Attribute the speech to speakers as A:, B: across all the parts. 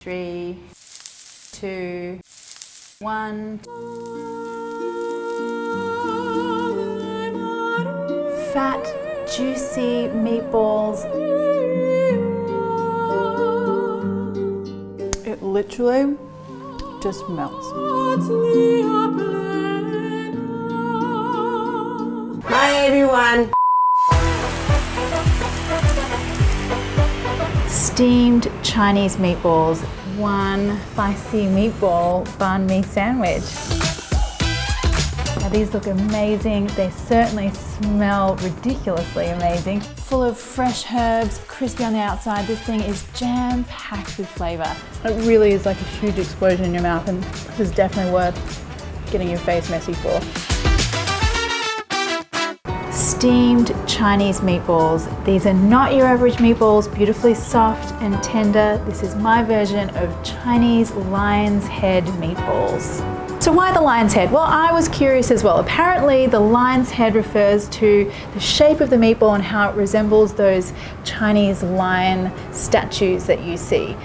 A: 3, 2, 1. Fat, juicy meatballs. It literally just melts.
B: Hi everyone.
A: Steamed Chinese meatballs, one spicy meatball banh mi sandwich. Now these look amazing. They certainly smell ridiculously amazing. Full of fresh herbs, crispy on the outside. This thing is jam-packed with flavour. It really is like a huge explosion in your mouth, and this is definitely worth getting your face messy for. Steamed Chinese meatballs. These are not your average meatballs, beautifully soft and tender. This is my version of Chinese lion's head meatballs. So why the lion's head? Well, I was curious as well. Apparently the lion's head refers to the shape of the meatball and how it resembles those Chinese lion statues that you see.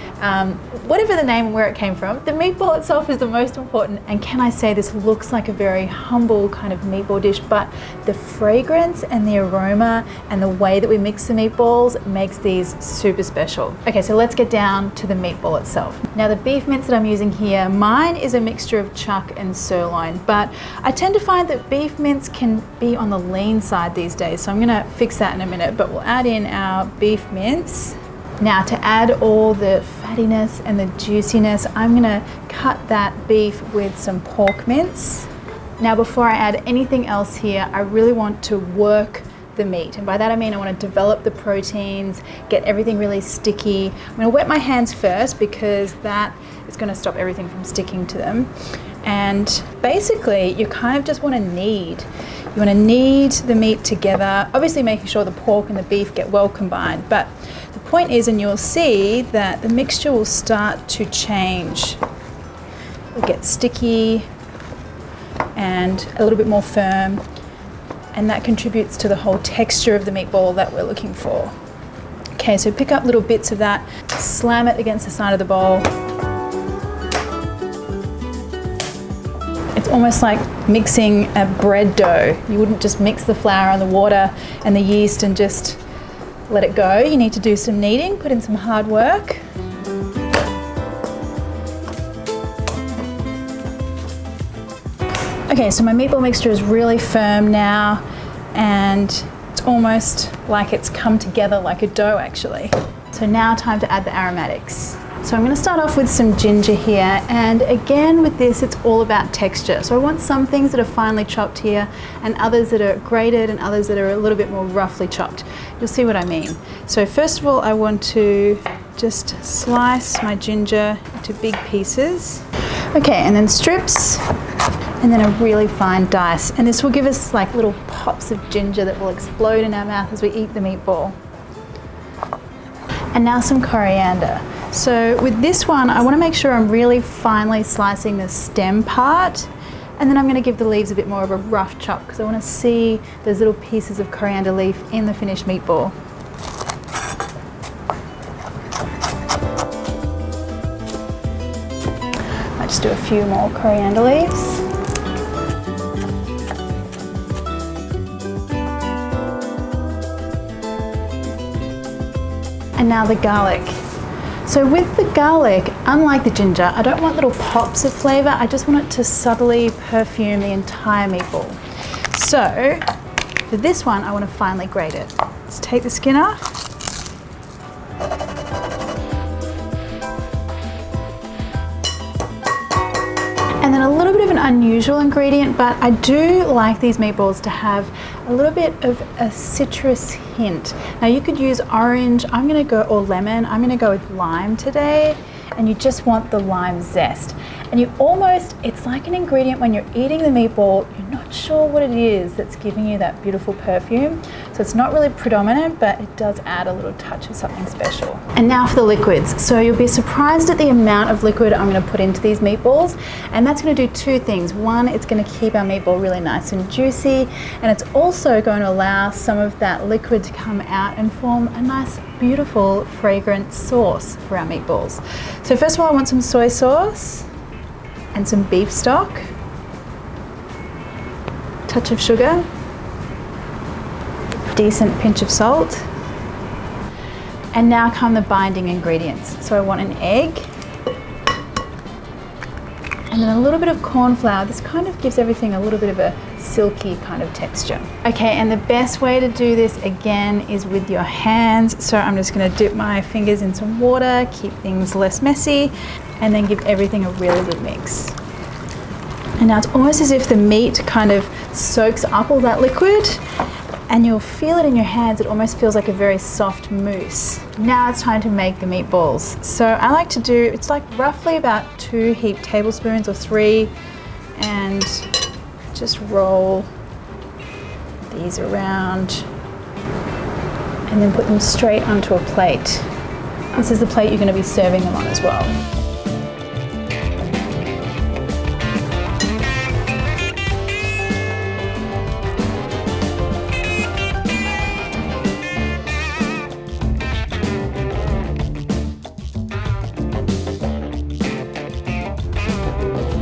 A: Whatever the name and where it came from, the meatball itself is the most important. And can I say, this looks like a very humble kind of meatball dish, but the fragrance and the aroma and the way that we mix the meatballs makes these super special. Okay, so let's get down to the meatball itself. Now the beef mince that I'm using here, mine is a mixture of chuck and sirloin, but I tend to find that beef mince can be on the lean side these days, so I'm gonna fix that in a minute, but we'll add in our beef mince. Now to add all the fattiness and the juiciness, I'm gonna cut that beef with some pork mince. Now before I add anything else here, I really want to work the meat, and by that I mean I want to develop the proteins, get everything really sticky. I'm going to wet my hands first because that is going to stop everything from sticking to them. And basically you kind of just want to knead. You want to knead the meat together, obviously making sure the pork and the beef get well combined, but the point is, and you'll see that the mixture will start to change. It'll get sticky and a little bit more firm, and that contributes to the whole texture of the meatball that we're looking for. Okay, so pick up little bits of that, slam it against the side of the bowl. It's almost like mixing a bread dough. You wouldn't just mix the flour and the water and the yeast and just let it go. You need to do some kneading, put in some hard work. Okay, so my meatball mixture is really firm now, and it's almost like it's come together like a dough actually. So now time to add the aromatics. So I'm going to start off with some ginger here, and again with this it's all about texture. So I want some things that are finely chopped here and others that are grated and others that are a little bit more roughly chopped. You'll see what I mean. So first of all I want to just slice my ginger into big pieces. Okay, and then strips, and then a really fine dice. And this will give us like little pops of ginger that will explode in our mouth as we eat the meatball. And now some coriander. So with this one, I want to make sure I'm really finely slicing the stem part, and then I'm going to give the leaves a bit more of a rough chop because I want to see those little pieces of coriander leaf in the finished meatball. I just do a few more coriander leaves. And now the garlic. So with the garlic, unlike the ginger, I don't want little pops of flavour, I just want it to subtly perfume the entire meatball. So for this one, I want to finely grate it. Let's take the skin off. And then a little bit of an unusual ingredient, but I do like these meatballs to have a little bit of a citrus hint. Now you could use orange, I'm gonna go, or lemon, I'm gonna go with lime today, and you just want the lime zest. And you almost, it's like an ingredient when you're eating the meatball, you're not not sure what it is that's giving you that beautiful perfume. So it's not really predominant, but it does add a little touch of something special. And now for the liquids. So you'll be surprised at the amount of liquid I'm going to put into these meatballs, and that's going to do two things. One, it's going to keep our meatball really nice and juicy, and it's also going to allow some of that liquid to come out and form a nice, beautiful, fragrant sauce for our meatballs. So first of all, I want some soy sauce and some beef stock, touch of sugar, decent pinch of salt, and now come the binding ingredients. So I want an egg, and then a little bit of corn flour. This kind of gives everything a little bit of a silky kind of texture. Okay, and the best way to do this again is with your hands. So I'm just gonna dip my fingers in some water, keep things less messy, and then give everything a really good mix. And now it's almost as if the meat kind of soaks up all that liquid, and you'll feel it in your hands. It almost feels like a very soft mousse. Now it's time to make the meatballs. So I like to do, it's like roughly about 2 heaped tablespoons or 3, and just roll these around and then put them straight onto a plate. This is the plate you're going to be serving them on as well.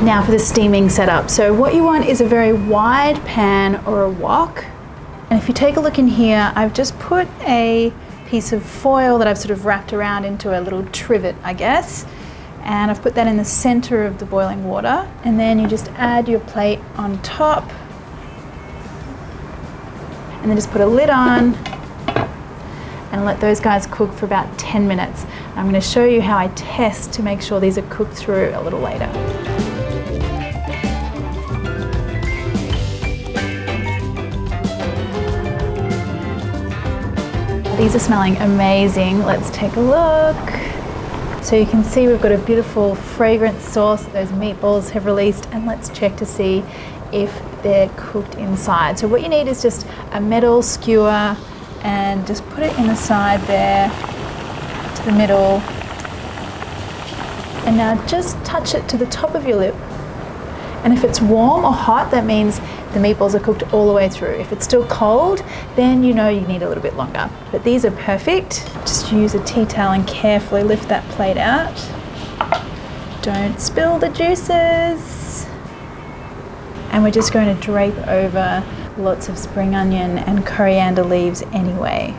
A: Now for the steaming setup. So what you want is a very wide pan or a wok. And if you take a look in here, I've just put a piece of foil that I've sort of wrapped around into a little trivet, I guess. And I've put that in the center of the boiling water. And then you just add your plate on top. And then just put a lid on and let those guys cook for about 10 minutes. I'm going to show you how I test to make sure these are cooked through a little later. These are smelling amazing. Let's take a look. So you can see we've got a beautiful fragrant sauce that those meatballs have released, and let's check to see if they're cooked inside. So what you need is just a metal skewer and just put it in the side there to the middle, and now just touch it to the top of your lip. And if it's warm or hot, that means the meatballs are cooked all the way through. If it's still cold, then you know you need a little bit longer. But these are perfect. Just use a tea towel and carefully lift that plate out. Don't spill the juices. And we're just going to drape over lots of spring onion and coriander leaves anyway.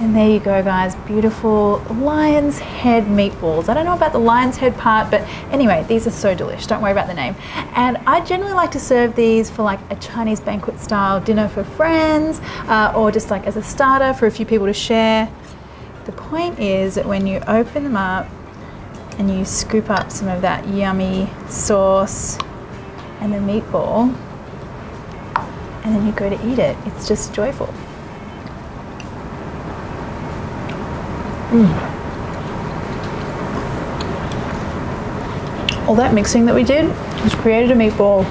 A: And there you go, guys, beautiful lion's head meatballs. I don't know about the lion's head part, but anyway, these are so delicious. Don't worry about the name. And I generally like to serve these for like a Chinese banquet style dinner for friends, or just like as a starter for a few people to share. The point is that when you open them up and you scoop up some of that yummy sauce and the meatball, and then you go to eat it, it's just joyful. All that mixing that we did has created a meatball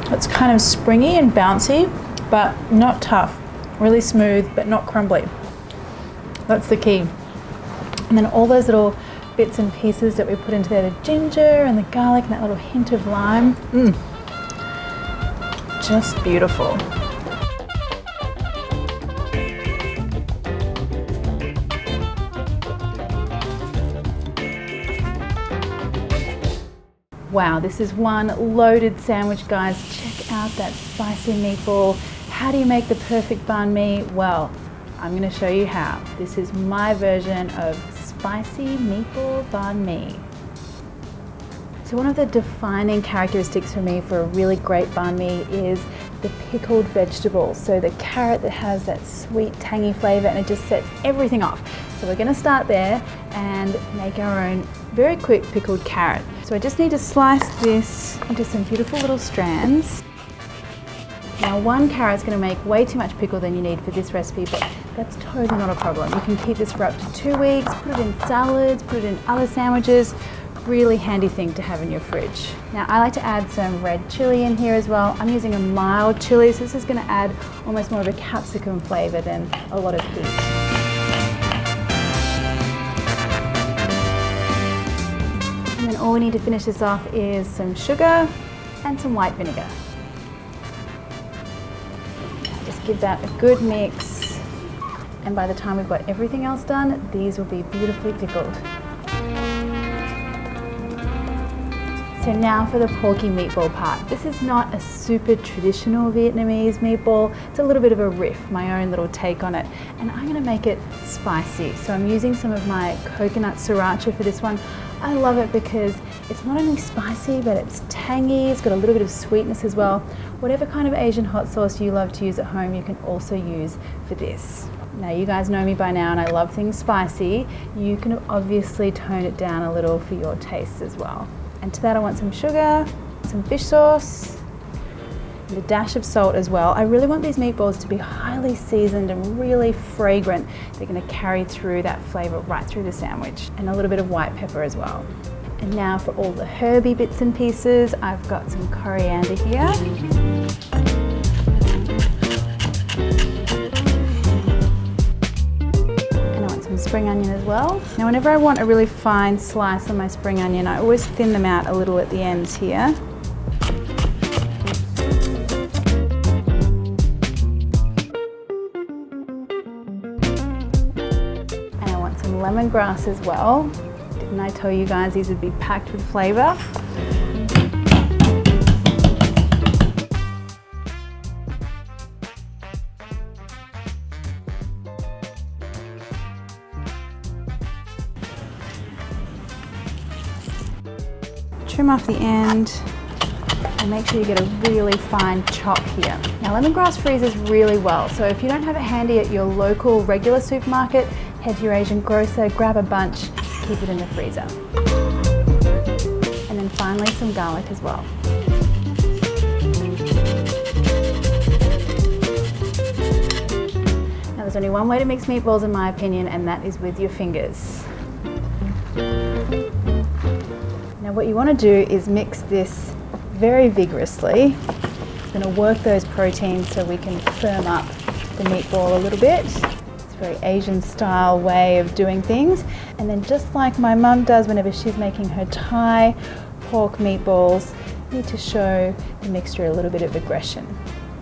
A: that's kind of springy and bouncy, but not tough. Really smooth, but not crumbly. That's the key. And then all those little bits and pieces that we put into there, the ginger and the garlic and that little hint of lime. Just beautiful. Wow, this is one loaded sandwich, guys. Check out that spicy meatball. How do you make the perfect banh mi? Well, I'm going to show you how. This is my version of spicy meatball banh mi. So one of the defining characteristics for me for a really great banh mi is the pickled vegetables. So the carrot that has that sweet, tangy flavor, and it just sets everything off. So we're going to start there and make our own very quick pickled carrot. So I just need to slice this into some beautiful little strands. Now one carrot's going to make way too much pickle than you need for this recipe, but that's totally not a problem. You can keep this for up to 2 weeks, put it in salads, put it in other sandwiches, Really handy thing to have in your fridge. Now I like to add some red chili in here as well. I'm using a mild chili, so this is going to add almost more of a capsicum flavour than a lot of heat. And then all we need to finish this off is some sugar and some white vinegar. Just give that a good mix, and by the time we've got everything else done, these will be beautifully pickled. So now for the porky meatball part. This is not a super traditional Vietnamese meatball. It's a little bit of a riff, my own little take on it. And I'm gonna make it spicy. So I'm using some of my coconut sriracha for this one. I love it because it's not only spicy, but it's tangy. It's got a little bit of sweetness as well. Whatever kind of Asian hot sauce you love to use at home, you can also use for this. Now you guys know me by now and I love things spicy. You can obviously tone it down a little for your taste as well. And to that I want some sugar, some fish sauce, and a dash of salt as well. I really want these meatballs to be highly seasoned and really fragrant. They're going to carry through that flavour right through the sandwich. And a little bit of white pepper as well. And now for all the herby bits and pieces, I've got some coriander here. Spring onion as well. Now whenever I want a really fine slice on my spring onion, I always thin them out a little at the ends here. And I want some lemongrass as well. Didn't I tell you guys these would be packed with flavour? Trim off the end and make sure you get a really fine chop here. Now lemongrass freezes really well, so if you don't have it handy at your local regular supermarket, head to your Asian grocer, grab a bunch, keep it in the freezer. And then finally some garlic as well. Now there's only one way to mix meatballs in my opinion, and that is with your fingers. Now what you want to do is mix this very vigorously. It's going to work those proteins so we can firm up the meatball a little bit. It's a very Asian style way of doing things. And then just like my mum does whenever she's making her Thai pork meatballs, you need to show the mixture a little bit of aggression.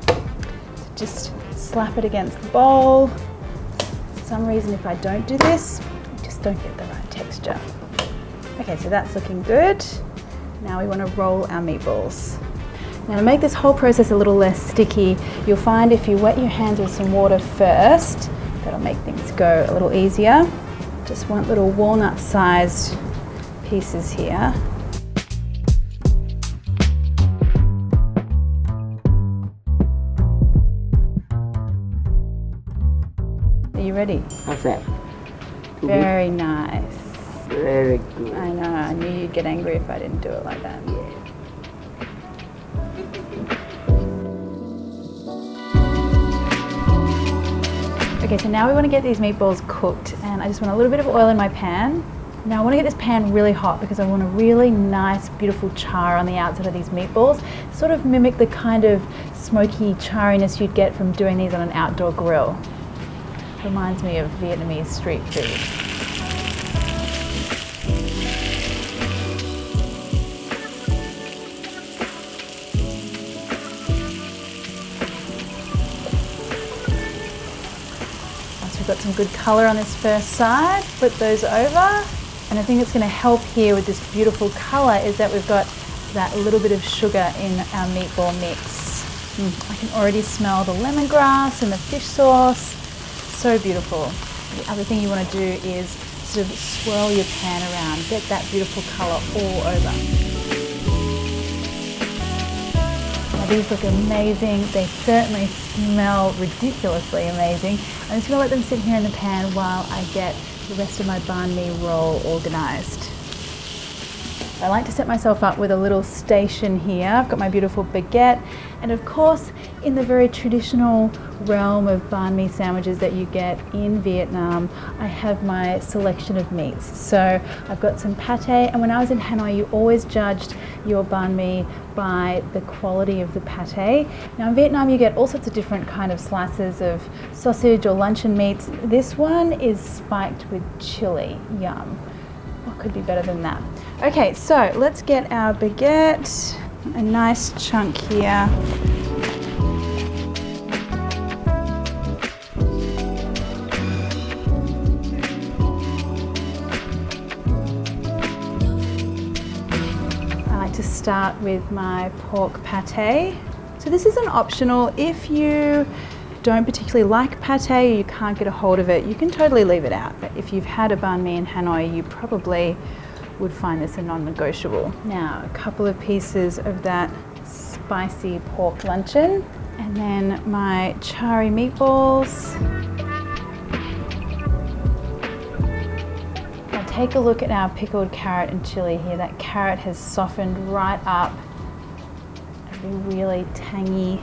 A: So just slap it against the bowl. For some reason if I don't do this, I just don't get the right texture. Okay, so that's looking good. Now we want to roll our meatballs. Now to make this whole process a little less sticky, you'll find if you wet your hands with some water first, that'll make things go a little easier. Just want little walnut-sized pieces here. Are you ready?
B: How's that?
A: Very nice.
B: Very good.
A: I know, I knew you'd get angry if I didn't do it like that.
B: Yeah.
A: Okay, so now we want to get these meatballs cooked, and I just want a little bit of oil in my pan. Now I want to get this pan really hot because I want a really nice, beautiful char on the outside of these meatballs. Sort of mimic the kind of smoky chariness you'd get from doing these on an outdoor grill. Reminds me of Vietnamese street food. Got some good colour on this first side, flip those over, and I think it's going to help here with this beautiful colour is that we've got that little bit of sugar in our meatball mix. I can already smell the lemongrass and the fish sauce, so beautiful. The other thing you want to do is sort of swirl your pan around, get that beautiful colour all over. These look amazing. They certainly smell ridiculously amazing. I'm just going to let them sit here in the pan while I get the rest of my banh mi roll organised. I like to set myself up with a little station here. I've got my beautiful baguette, and of course, in the very traditional realm of banh mi sandwiches that you get in Vietnam, I have my selection of meats. So I've got some pate, and when I was in Hanoi, you always judged your banh mi by the quality of the pate. Now in Vietnam, you get all sorts of different kind of slices of sausage or luncheon meats. This one is spiked with chili. Yum. What could be better than that? Okay, so let's get our baguette, a nice chunk here. I like to start with my pork pate. So this is an optional. If you don't particularly like pate, or you can't get a hold of it, you can totally leave it out. But if you've had a banh mi in Hanoi, you probably would find this a non-negotiable. Now, a couple of pieces of that spicy pork luncheon, and then my chari meatballs. Now take a look at our pickled carrot and chili here. That carrot has softened right up. It'll be really tangy,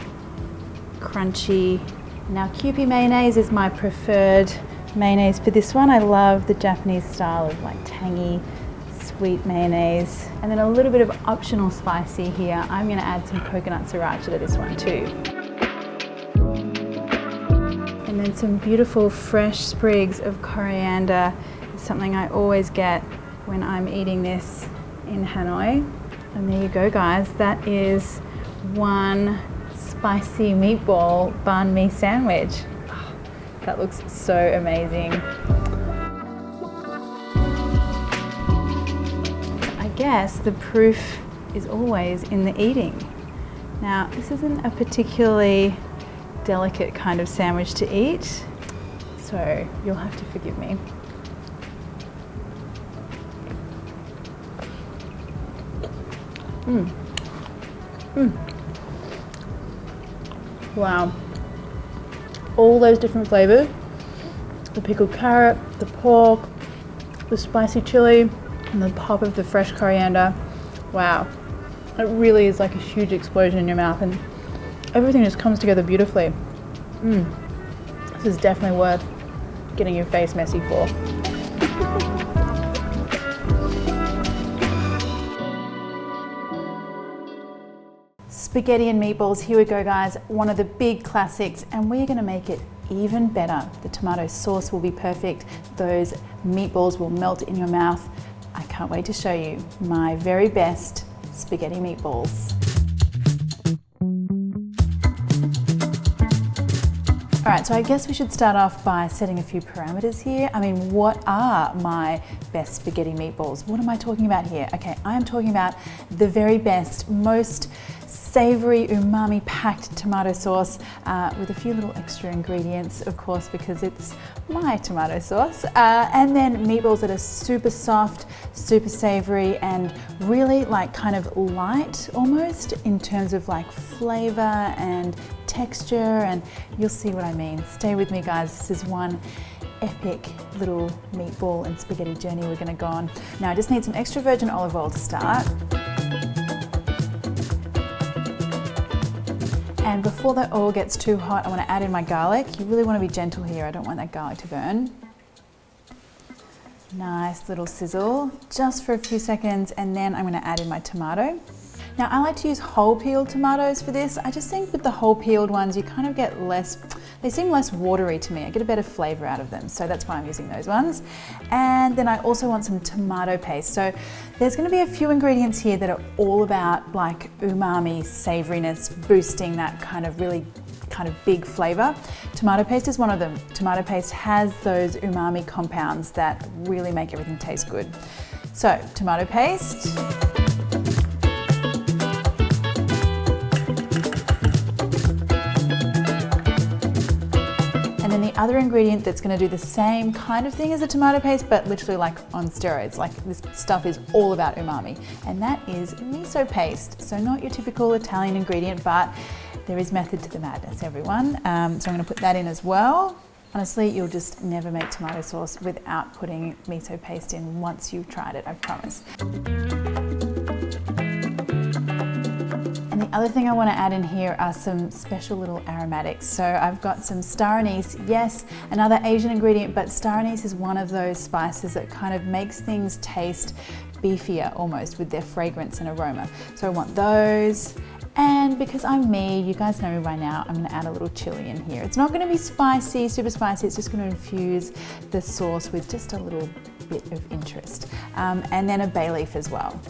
A: crunchy. Now Kewpie mayonnaise is my preferred mayonnaise for this one. I love the Japanese style of like tangy, sweet mayonnaise. And then a little bit of optional spicy here. I'm gonna add some coconut sriracha to this one too. And then some beautiful fresh sprigs of coriander is something I always get when I'm eating this in Hanoi. And there you go, guys. That is one spicy meatball banh mi sandwich. Oh, that looks so amazing. I guess the proof is always in the eating. Now, this isn't a particularly delicate kind of sandwich to eat, so you'll have to forgive me. Wow. All those different flavors, the pickled carrot, the pork, the spicy chili, and the pop of the fresh coriander. Wow. It really is like a huge explosion in your mouth, and everything just comes together beautifully. This is definitely worth getting your face messy for. Spaghetti and meatballs, here we go guys, one of the big classics, and we're gonna make it even better. The tomato sauce will be perfect, those meatballs will melt in your mouth. I can't wait to show you my very best spaghetti meatballs. All right, so I guess we should start off by setting a few parameters here. I mean, what are my best spaghetti meatballs? What am I talking about here? Okay, I am talking about the very best, most savory, umami-packed tomato sauce with a few little extra ingredients, of course, because it's my tomato sauce. And then meatballs that are super soft, super savory, and really like kind of light almost in terms of like flavor and texture, and you'll see what I mean. Stay with me, guys. This is one epic little meatball and spaghetti journey we're gonna go on. Now I just need some extra virgin olive oil to start. And before that oil gets too hot, I want to add in my garlic. You really want to be gentle here. I don't want that garlic to burn. Nice little sizzle, just for a few seconds, and then I'm going to add in my tomato. Now I like to use whole peeled tomatoes for this. I just think with the whole peeled ones, you kind of get less, they seem less watery to me. I get a better flavor out of them, so that's why I'm using those ones. And then I also want some tomato paste. So there's gonna be a few ingredients here that are all about like umami, savoriness, boosting that kind of really kind of big flavor. Tomato paste is one of them. Tomato paste has those umami compounds that really make everything taste good. So tomato paste. And then the other ingredient that's going to do the same kind of thing as the tomato paste, but literally like on steroids. Like this stuff is all about umami, and that is miso paste. So not your typical Italian ingredient, but there is method to the madness, everyone. So I'm going to put that in as well. Honestly, you'll just never make tomato sauce without putting miso paste in once you've tried it, I promise. other thing I want to add in here are some special little aromatics. So I've got some star anise, yes, another Asian ingredient, but star anise is one of those spices that kind of makes things taste beefier almost with their fragrance and aroma. So I want those. And because I'm me, you guys know me by now, I'm gonna add a little chili in here. It's not gonna be spicy, super spicy, it's just gonna infuse the sauce with just a little bit of interest. And then a bay leaf as well.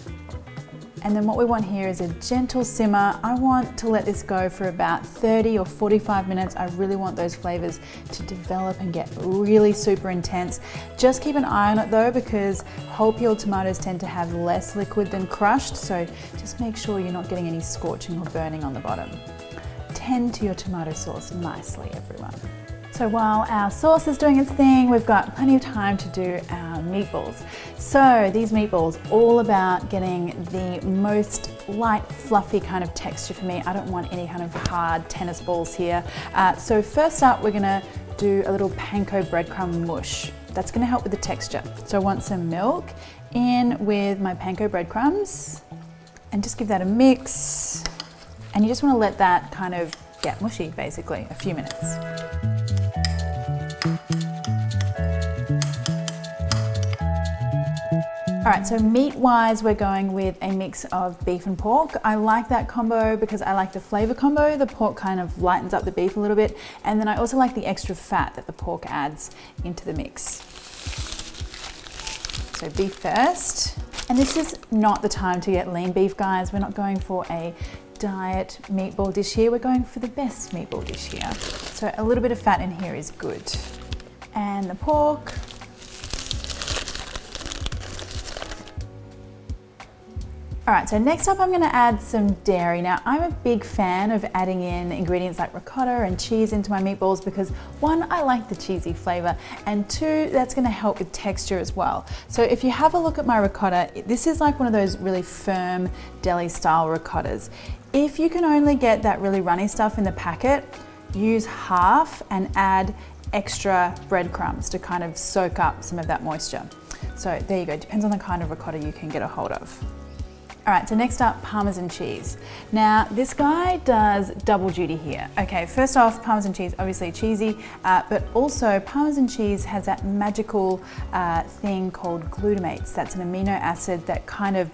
A: And then what we want here is a gentle simmer. I want to let this go for about 30 or 45 minutes. I really want those flavors to develop and get really super intense. Just keep an eye on it though, because whole peeled tomatoes tend to have less liquid than crushed. So just make sure you're not getting any scorching or burning on the bottom. Tend to your tomato sauce nicely, everyone. So while our sauce is doing its thing, we've got plenty of time to do our meatballs. So these meatballs, all about getting the most light, fluffy kind of texture for me. I don't want any kind of hard tennis balls here. So first up, we're gonna do a little panko breadcrumb mush. That's gonna help with the texture. So I want some milk in with my panko breadcrumbs and just give that a mix. And you just wanna let that kind of get mushy, basically, a few minutes. All right, so meat-wise, we're going with a mix of beef and pork. I like that combo because I like the flavor combo. The pork kind of lightens up the beef a little bit. And then I also like the extra fat that the pork adds into the mix. So beef first. And this is not the time to get lean beef, guys. We're not going for a diet meatball dish here. We're going for the best meatball dish here. So a little bit of fat in here is good. And the pork. All right, so next up I'm gonna add some dairy. Now, I'm a big fan of adding in ingredients like ricotta and cheese into my meatballs because one, I like the cheesy flavor, and two, that's gonna help with texture as well. So if you have a look at my ricotta, this is like one of those really firm deli style ricottas. If you can only get that really runny stuff in the packet, use half and add extra breadcrumbs to kind of soak up some of that moisture. So there you go, depends on the kind of ricotta you can get a hold of. All right, so next up, Parmesan cheese. Now, this guy does double duty here. Okay, first off, Parmesan cheese, obviously cheesy, but also Parmesan cheese has that magical thing called glutamates. That's an amino acid that kind of,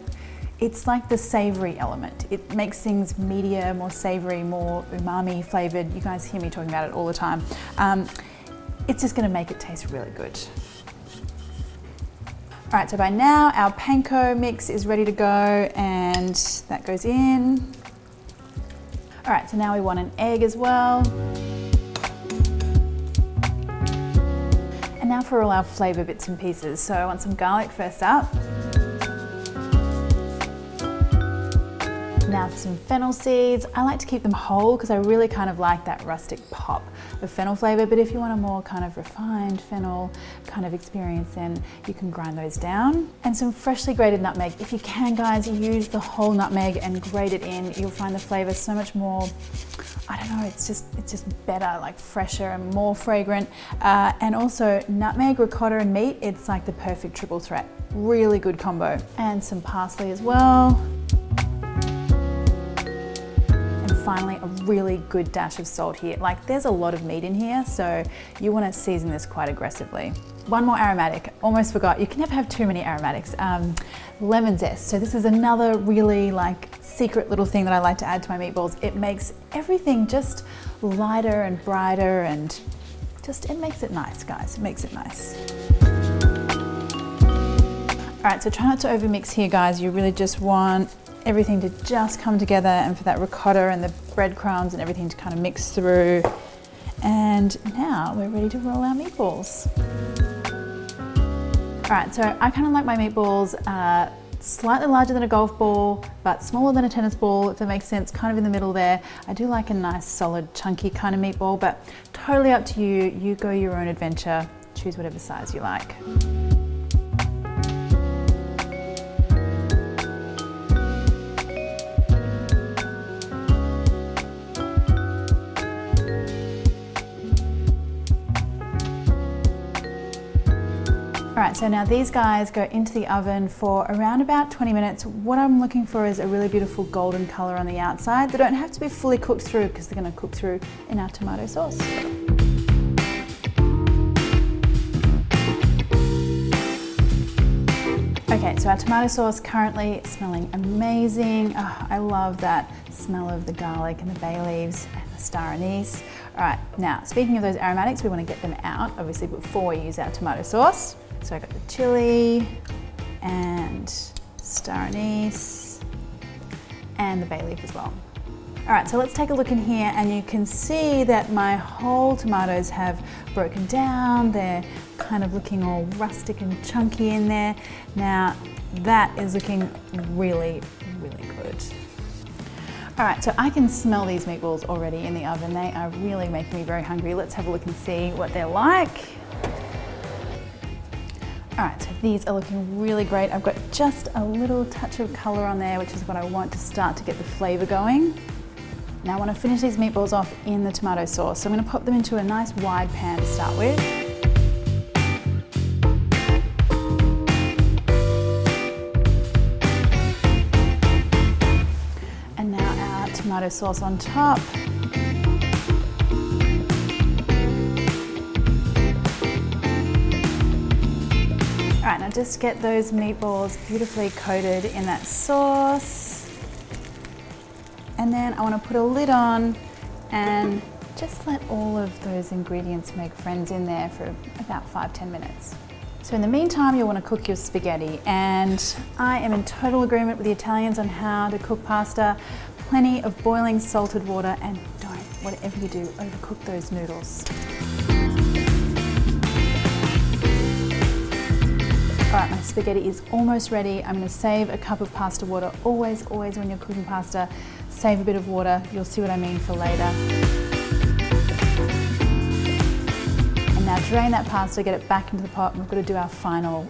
A: it's like the savory element. It makes things meatier, more savory, more umami flavored. You guys hear me talking about it all the time. It's just gonna make it taste really good. All right, so by now our panko mix is ready to go and that goes in. All right, so now we want an egg as well. And now for all our flavor bits and pieces. So I want some garlic first up. Now for some fennel seeds. I like to keep them whole because I really kind of like that rustic pop of fennel flavor, but if you want a more kind of refined fennel kind of experience, then you can grind those down. And some freshly grated nutmeg. If you can, guys, use the whole nutmeg and grate it in. You'll find the flavor so much more, I don't know, it's just better, like fresher and more fragrant. And also nutmeg, ricotta and meat, it's like the perfect triple threat. Really good combo. And some parsley as well. Finally, a really good dash of salt here. Like, there's a lot of meat in here, so you want to season this quite aggressively. One more aromatic, almost forgot. You can never have too many aromatics. Lemon zest. So this is another really like secret little thing that I like to add to my meatballs. It makes everything just lighter and brighter, and just, it makes it nice, guys. It makes it nice. All right, so try not to overmix here, guys. You really just want everything to just come together and for that ricotta and the breadcrumbs and everything to kind of mix through. And now we're ready to roll our meatballs. All right, so I kind of like my meatballs slightly larger than a golf ball, but smaller than a tennis ball, if that makes sense, kind of in the middle there. I do like a nice, solid, chunky kind of meatball, but totally up to you. You go your own adventure, choose whatever size you like. All right, so now these guys go into the oven for around about 20 minutes. What I'm looking for is a really beautiful golden color on the outside. They don't have to be fully cooked through because they're going to cook through in our tomato sauce. Okay, so our tomato sauce currently smelling amazing. Oh, I love that smell of the garlic and the bay leaves and the star anise. All right, now speaking of those aromatics, we want to get them out, obviously, before we use our tomato sauce. So I got the chili and star anise and the bay leaf as well. All right, so let's take a look in here, and you can see that my whole tomatoes have broken down. They're kind of looking all rustic and chunky in there. Now that is looking really, really good. All right, so I can smell these meatballs already in the oven. They are really making me very hungry. Let's have a look and see what they're like. All right, so these are looking really great. I've got just a little touch of color on there, which is what I want to start to get the flavor going. Now I want to finish these meatballs off in the tomato sauce. So I'm going to pop them into a nice wide pan to start with. And now our tomato sauce on top. All right, now just get those meatballs beautifully coated in that sauce. And then I want to put a lid on and just let all of those ingredients make friends in there for about 5-10 minutes. So in the meantime, you'll want to cook your spaghetti, and I am in total agreement with the Italians on how to cook pasta. Plenty of boiling salted water, and don't, whatever you do, overcook those noodles. All right, my spaghetti is almost ready. I'm going to save a cup of pasta water. Always when you're cooking pasta, save a bit of water. You'll see what I mean for later. And now drain that pasta, get it back into the pot, and we've got to do our final,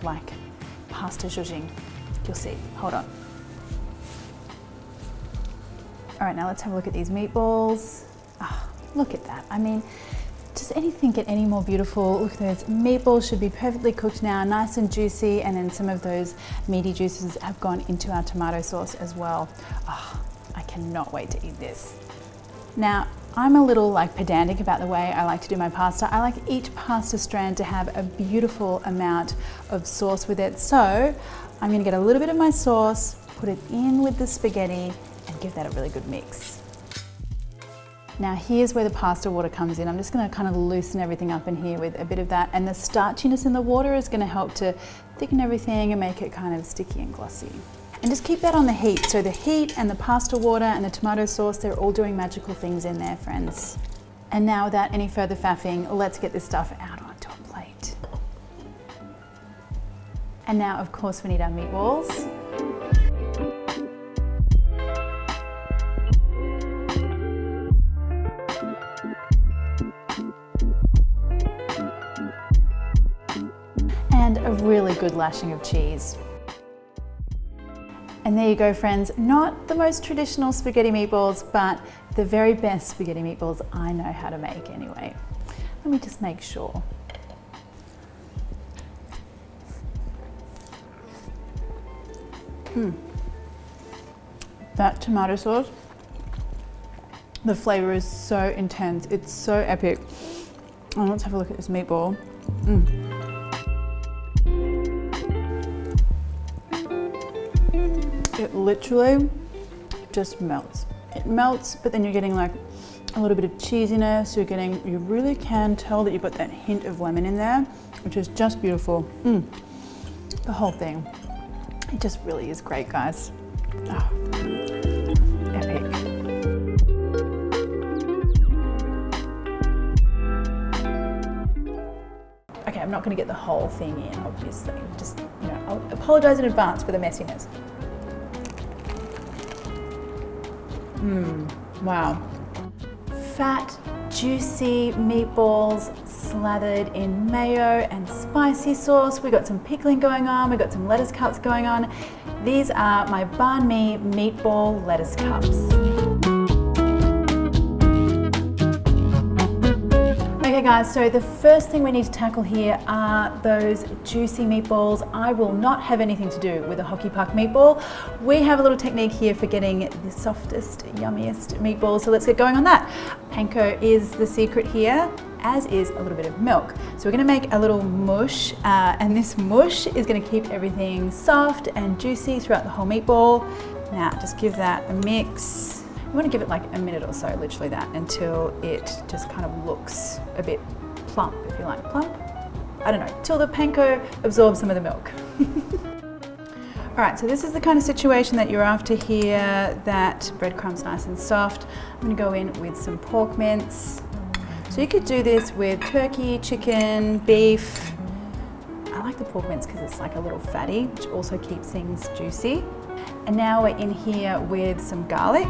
A: pasta zhuzhing. You'll see. Hold on. All right, now let's have a look at these meatballs. Oh, look at that. I mean, does anything get any more beautiful? Look, those meatballs should be perfectly cooked now, nice and juicy, and then some of those meaty juices have gone into our tomato sauce as well. Oh, I cannot wait to eat this. Now, I'm a little pedantic about the way I like to do my pasta. I like each pasta strand to have a beautiful amount of sauce with it. So I'm gonna get a little bit of my sauce, put it in with the spaghetti, and give that a really good mix. Now here's where the pasta water comes in. I'm just going to kind of loosen everything up in here with a bit of that, and the starchiness in the water is going to help to thicken everything and make it kind of sticky and glossy. And just keep that on the heat. So the heat and the pasta water and the tomato sauce, they're all doing magical things in there, friends. And now without any further faffing, let's get this stuff out onto a plate. And now of course we need our meatballs. And a really good lashing of cheese. And there you go, friends. Not the most traditional spaghetti meatballs, but the very best spaghetti meatballs I know how to make anyway. Let me just make sure. That tomato sauce, the flavor is so intense. It's so epic. Oh, let's have a look at this meatball. It literally just melts. It melts, but then you're getting a little bit of cheesiness. You really can tell that you've got that hint of lemon in there, which is just beautiful. The whole thing. It just really is great, guys. Oh, epic. Okay, I'm not gonna get the whole thing in, obviously. Just, I'll apologize in advance for the messiness. Wow. Fat, juicy meatballs slathered in mayo and spicy sauce. We got some pickling going on. We got some lettuce cups going on. These are my Banh Mi meatball lettuce cups. Okay Okay guys, so the first thing we need to tackle here are those juicy meatballs. I will not have anything to do with a hockey puck meatball. We have a little technique here for getting the softest, yummiest meatballs, so let's get going on that. Panko is the secret here, as is a little bit of milk. So we're gonna make a little mush, and this mush is gonna keep everything soft and juicy throughout the whole meatball. Now just give that a mix. You want to give it like a minute or so, literally that, until it just kind of looks a bit plump, if you like. Plump? I don't know, till the panko absorbs some of the milk. All right, so this is the kind of situation that you're after here, that breadcrumb's nice and soft. I'm gonna go in with some pork mince. So you could do this with turkey, chicken, beef. I like the pork mince because it's like a little fatty, which also keeps things juicy. And now we're in here with some garlic.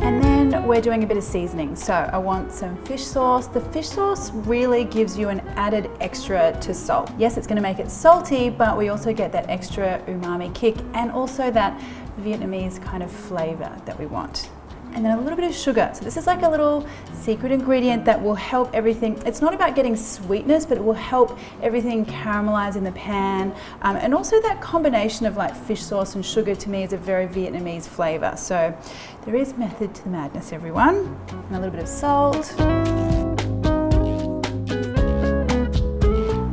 A: And then we're doing a bit of seasoning. So I want some fish sauce. The fish sauce really gives you an added extra to salt. Yes, it's gonna make it salty, but we also get that extra umami kick and also that Vietnamese kind of flavor that we want. And then a little bit of sugar. So this is like a little secret ingredient that will help everything. It's not about getting sweetness, but it will help everything caramelize in the pan. And also that combination of like fish sauce and sugar to me is a very Vietnamese flavor. So there is method to the madness, everyone. And a little bit of salt. And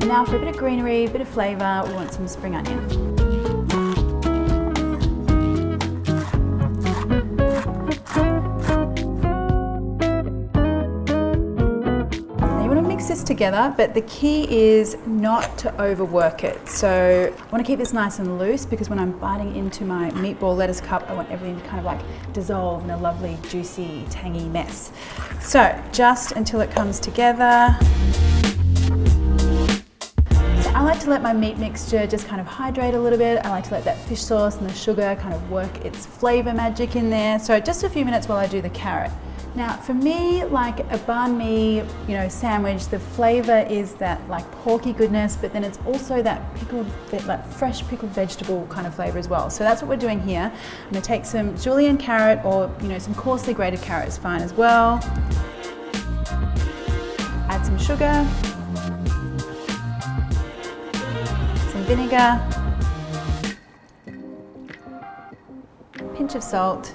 A: now for a bit of greenery, a bit of flavor, we want some spring onion. This together, but the key is not to overwork it. So I want to keep this nice and loose because when I'm biting into my meatball lettuce cup, I want everything to kind of like dissolve in a lovely, juicy, tangy mess. So just until it comes together. So I like to let my meat mixture just kind of hydrate a little bit. I like to let that fish sauce and the sugar kind of work its flavor magic in there. So just a few minutes while I do the carrot. Now, for me, like a banh mi, sandwich, the flavor is that like porky goodness, but then it's also that pickled, like fresh pickled vegetable kind of flavor as well. So that's what we're doing here. I'm gonna take some julienne carrot or some coarsely grated carrot is fine as well. Add some sugar, some vinegar, pinch of salt.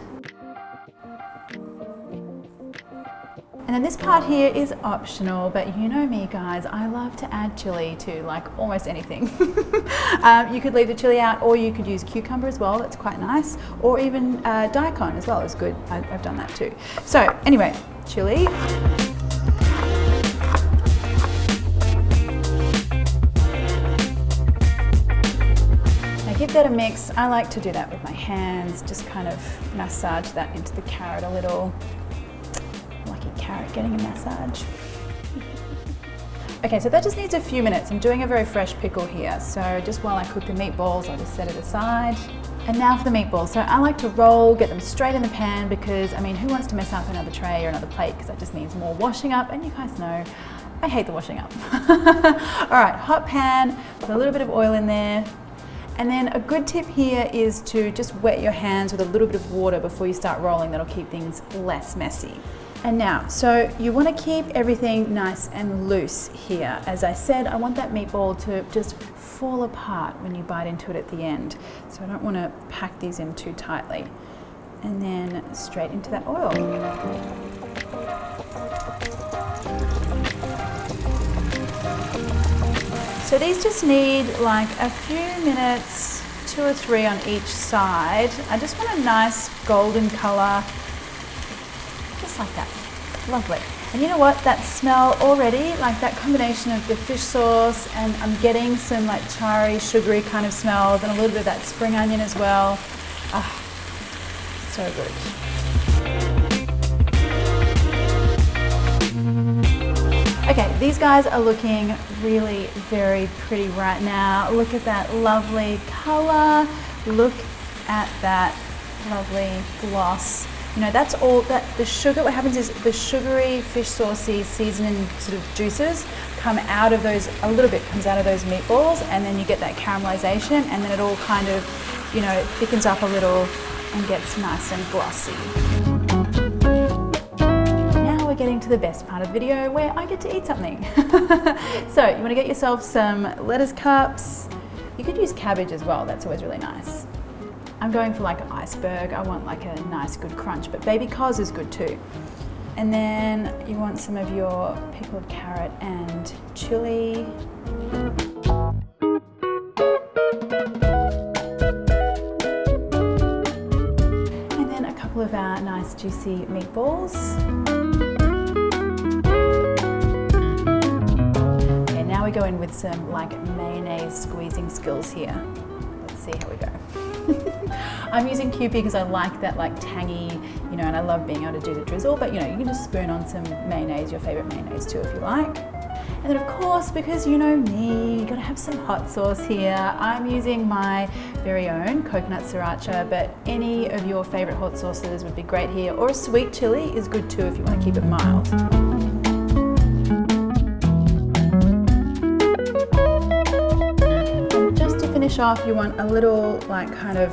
A: And then this part here is optional, but you know me guys, I love to add chili to like almost anything. You could leave the chili out or you could use cucumber as well, that's quite nice. Or even daikon as well is good, I've done that too. So anyway, chili. Now give that a mix. I like to do that with my hands, just kind of massage that into the carrot a little. Carrot getting a massage. Okay, so that just needs a few minutes. I'm doing a very fresh pickle here. So just while I cook the meatballs, I'll just set it aside. And now for the meatballs. So I like to roll, get them straight in the pan because, I mean, who wants to mess up another tray or another plate? Because that just means more washing up. And you guys know, I hate the washing up. All right, hot pan, put a little bit of oil in there. And then a good tip here is to just wet your hands with a little bit of water before you start rolling. That'll keep things less messy. And now, so you want to keep everything nice and loose here. As I said, I want that meatball to just fall apart when you bite into it at the end. So I don't want to pack these in too tightly. And then straight into that oil. So these just need like a few minutes, 2 or 3 on each side. I just want a nice golden color. Like that, lovely. And you know what, that smell already, like that combination of the fish sauce and I'm getting some like charry, sugary kind of smells and a little bit of that spring onion as well. Ah, so good. Okay, these guys are looking really very pretty right now. Look at that lovely color. Look at that lovely gloss. That's all that the sugar, what happens is the sugary fish saucy seasoning sort of juices come out of those, a little bit comes out of those meatballs and then you get that caramelization and then it all kind of, thickens up a little and gets nice and glossy. getting to the best part of the video where I get to eat something. So you want to get yourself some lettuce cups. You could use cabbage as well, that's always really nice. I'm going for like an iceberg. I want like a nice good crunch, but baby cos is good too. And then you want some of your pickled carrot and chili. And then a couple of our nice juicy meatballs. Okay, now we go in with some like mayonnaise squeezing skills here. Let's see how we go. I'm using Kewpie because I like that like tangy, you know, and I love being able to do the drizzle, but you know, you can just spoon on some mayonnaise, your favorite mayonnaise too if you like. And then of course, because you know me, you gotta have some hot sauce here. I'm using my very own coconut sriracha, but any of your favorite hot sauces would be great here, or a sweet chili is good too if you want to keep it mild. Finish off, you want a little like kind of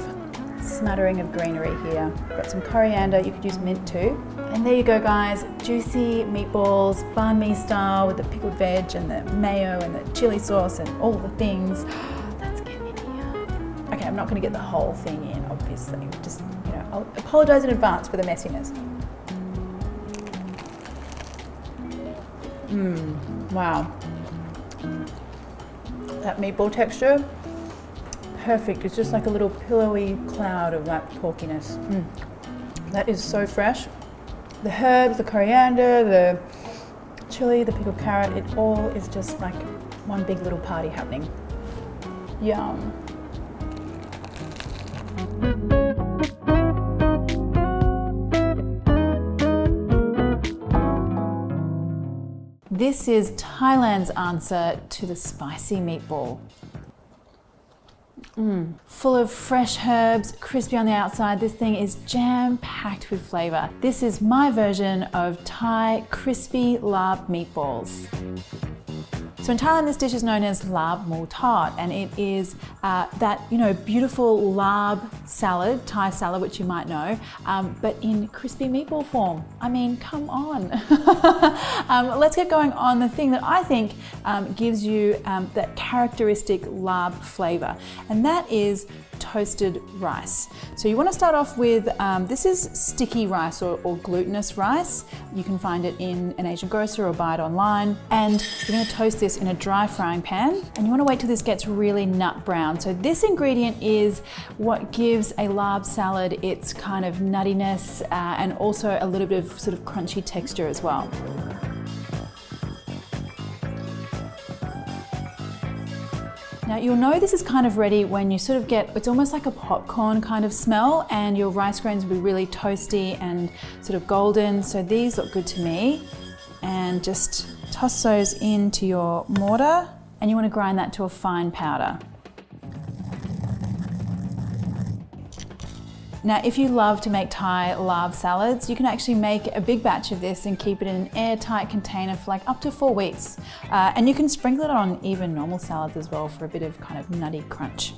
A: smattering of greenery here. Got some coriander, you could use mint too. And there you go guys, juicy meatballs, banh mi style with the pickled veg and the mayo and the chili sauce and all the things. Let's get in here. Okay, I'm not gonna get the whole thing in, obviously. Just, you know, I'll apologize in advance for the messiness. Wow. That meatball texture, perfect. It's just like a little pillowy cloud of that porkiness. That is so fresh. The herbs, the coriander, the chili, the pickled carrot, it all is just like one big little party happening. Yum. This is Thailand's answer to the spicy meatball. Full of fresh herbs, crispy on the outside. This thing is jam-packed with flavor. This is my version of Thai crispy Laab meatballs. So in Thailand, this dish is known as Laab Mu Tart, and it is that, you know, beautiful Laab salad, Thai salad, which you might know, but in crispy meatball form. I mean, come on. Let's get going on the thing that I think gives you that characteristic Laab flavor, and that is toasted rice. So you want to start off with, this is sticky rice or glutinous rice. You can find it in an Asian grocer or buy it online. And you're going to toast this in a dry frying pan, and you want to wait till this gets really nut brown. So this ingredient is what gives a Laab salad its kind of nuttiness and also a little bit of sort of crunchy texture as well. Now you'll know this is kind of ready when you sort of get, it's almost like a popcorn kind of smell, and your rice grains will be really toasty and sort of golden. So these look good to me. And just toss those into your mortar, and you want to grind that to a fine powder. Now, if you love to make Thai Laab salads, you can actually make a big batch of this and keep it in an airtight container for like up to 4 weeks. And you can sprinkle it on even normal salads as well for a bit of kind of nutty crunch.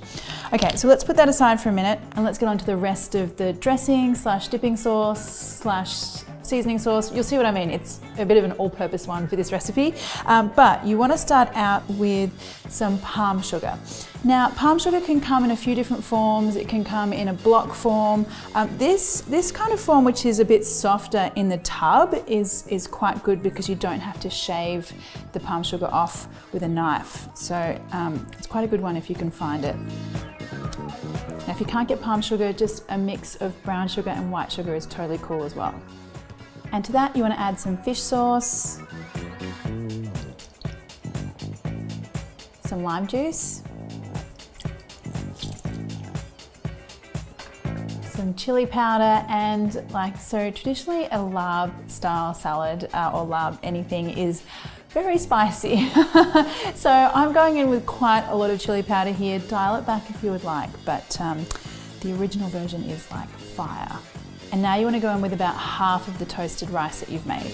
A: Okay, so let's put that aside for a minute and let's get on to the rest of the dressing slash dipping sauce slash seasoning sauce. You'll see what I mean. It's a bit of an all-purpose one for this recipe, but you want to start out with some palm sugar. Now, palm sugar can come in a few different forms. It can come in a block form. This kind of form, which is a bit softer in the tub, is quite good because you don't have to shave the palm sugar off with a knife. So it's quite a good one if you can find it. Now, if you can't get palm sugar, just a mix of brown sugar and white sugar is totally cool as well. And to that, you want to add some fish sauce, some lime juice, some chili powder, and like, so traditionally a Laab style salad or Laab anything is very spicy. So I'm going in with quite a lot of chili powder here. Dial it back if you would like, but the original version is like fire. And now you want to go in with about half of the toasted rice that you've made.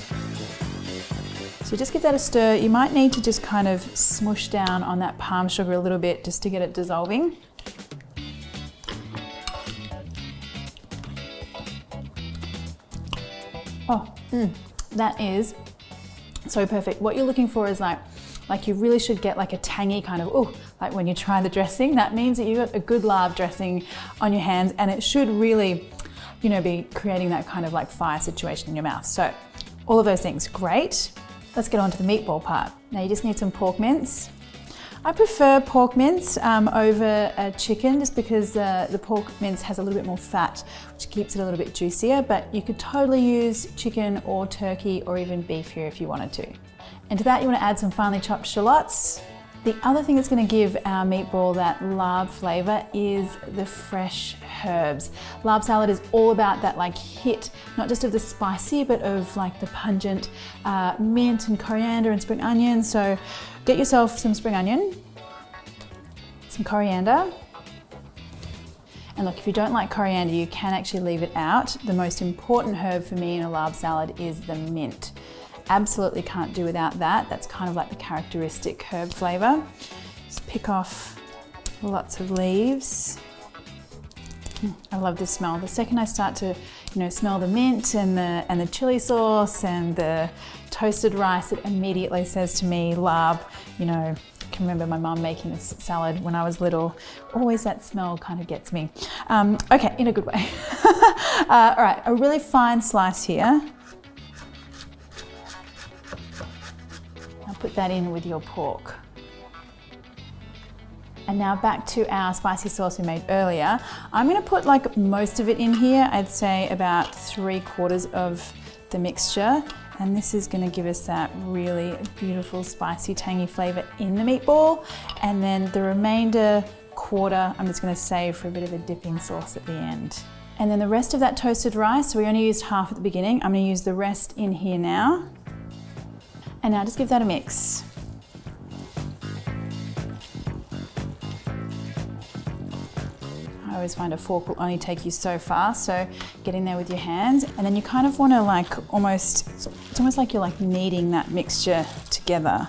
A: So just give that a stir. You might need to just kind of smush down on that palm sugar a little bit just to get it dissolving. Oh, That is so perfect. What you're looking for is like you really should get like a tangy kind of, oh, like when you try the dressing, that means that you got a good Laab dressing on your hands, and it should really, you know, be creating that kind of like fire situation in your mouth. So all of those things, great. Let's get on to the meatball part. Now you just need some pork mince. I prefer pork mince over a chicken just because the pork mince has a little bit more fat, which keeps it a little bit juicier, but you could totally use chicken or turkey or even beef here if you wanted to. And to that you want to add some finely chopped shallots. The other thing that's going to give our meatball that Laab flavour is the fresh herbs. Laab salad is all about that like hit, not just of the spicy, but of like the pungent mint and coriander and spring onion. So get yourself some spring onion, some coriander. And look, if you don't like coriander, you can actually leave it out. The most important herb for me in a Laab salad is the mint. Absolutely can't do without that. That's kind of like the characteristic herb flavour. Just pick off lots of leaves. I love the smell. The second I start to, you know, smell the mint and the chili sauce and the toasted rice, it immediately says to me, Laab. You know, I can remember my mum making this salad when I was little. Always that smell kind of gets me. Okay, in a good way. All right, a really fine slice here. Put that in with your pork. And now back to our spicy sauce we made earlier. I'm going to put like most of it in here. I'd say about 3/4 of the mixture. And this is going to give us that really beautiful spicy tangy flavour in the meatball. And then the remainder quarter I'm just going to save for a bit of a dipping sauce at the end. And then the rest of that toasted rice, so we only used half at the beginning. I'm going to use the rest in here now. And now just give that a mix. I always find a fork will only take you so far, so get in there with your hands, and then you kind of want to like it's almost like you're like kneading that mixture together,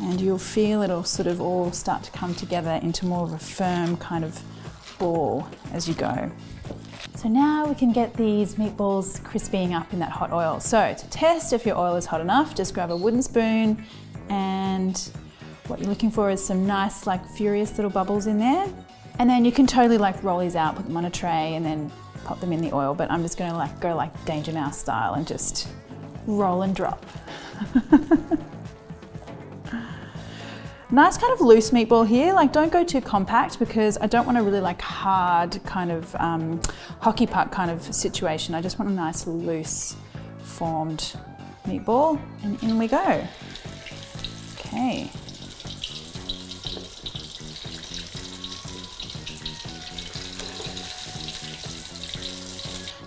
A: and you'll feel it'll sort of all start to come together into more of a firm kind of ball as you go. So now we can get these meatballs crisping up in that hot oil. So to test if your oil is hot enough, just grab a wooden spoon, and what you're looking for is some nice like furious little bubbles in there. And then you can totally like roll these out, put them on a tray and then pop them in the oil, but I'm just gonna like go like Danger Mouse style and just roll and drop. Nice kind of loose meatball here, like don't go too compact because I don't want a really like hard kind of hockey puck kind of situation. I just want a nice loose formed meatball, and in we go. Okay.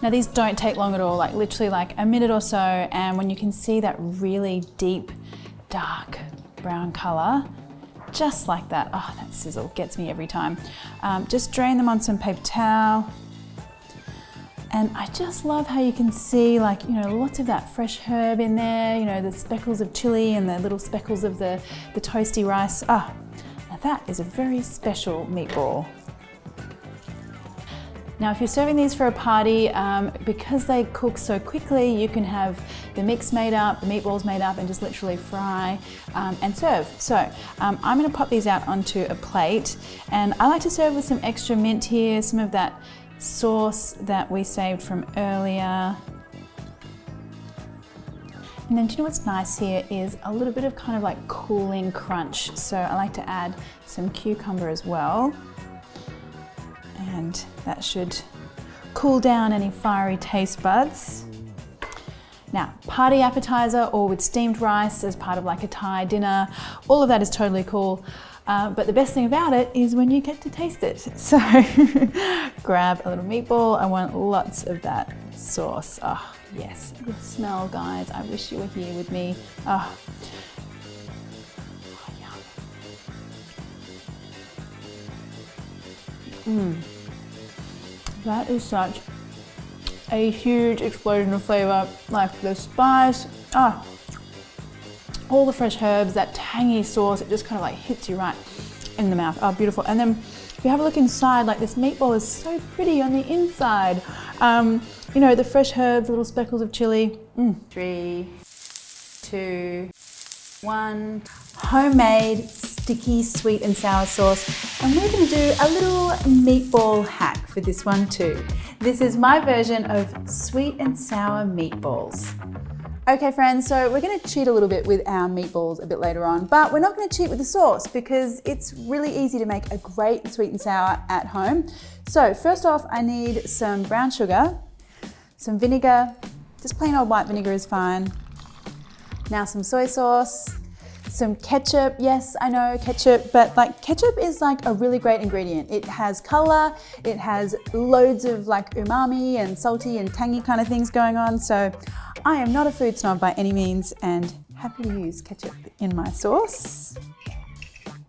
A: Now these don't take long at all, like literally like a minute or so, and when you can see that really deep, dark brown colour, just like that. Oh, that sizzle gets me every time. Just drain them on some paper towel. And I just love how you can see like, you know, lots of that fresh herb in there, you know, the speckles of chili and the little speckles of the toasty rice. Ah, now that is a very special meatball. Now, if you're serving these for a party, because they cook so quickly, you can have the mix made up, the meatballs made up, and just literally fry and serve. So I'm gonna pop these out onto a plate, and I like to serve with some extra mint here, some of that sauce that we saved from earlier. And then do you know what's nice here is a little bit of kind of like cooling crunch. So I like to add some cucumber as well. And that should cool down any fiery taste buds. Now, party appetizer or with steamed rice as part of like a Thai dinner, all of that is totally cool. But the best thing about it is when you get to taste it. So grab a little meatball. I want lots of that sauce. Oh, yes, the smell, guys. I wish you were here with me. Oh. That is such a huge explosion of flavor, like the spice, all the fresh herbs, that tangy sauce, it just kind of like hits you right in the mouth. Oh, beautiful. And then if you have a look inside, like this meatball is so pretty on the inside. You know, the fresh herbs, little speckles of chili. 3, 2, 1. Homemade sticky sweet and sour sauce. And we're going to do a little meatball hack for this one too. This is my version of sweet and sour meatballs. Okay friends, so we're going to cheat a little bit with our meatballs a bit later on, but we're not going to cheat with the sauce because it's really easy to make a great sweet and sour at home. So first off, I need some brown sugar, some vinegar, just plain old white vinegar is fine. Now some soy sauce, some ketchup. Yes, I know ketchup, but like ketchup is like a really great ingredient. It has color, it has loads of like umami and salty and tangy kind of things going on. So I am not a food snob by any means and happy to use ketchup in my sauce.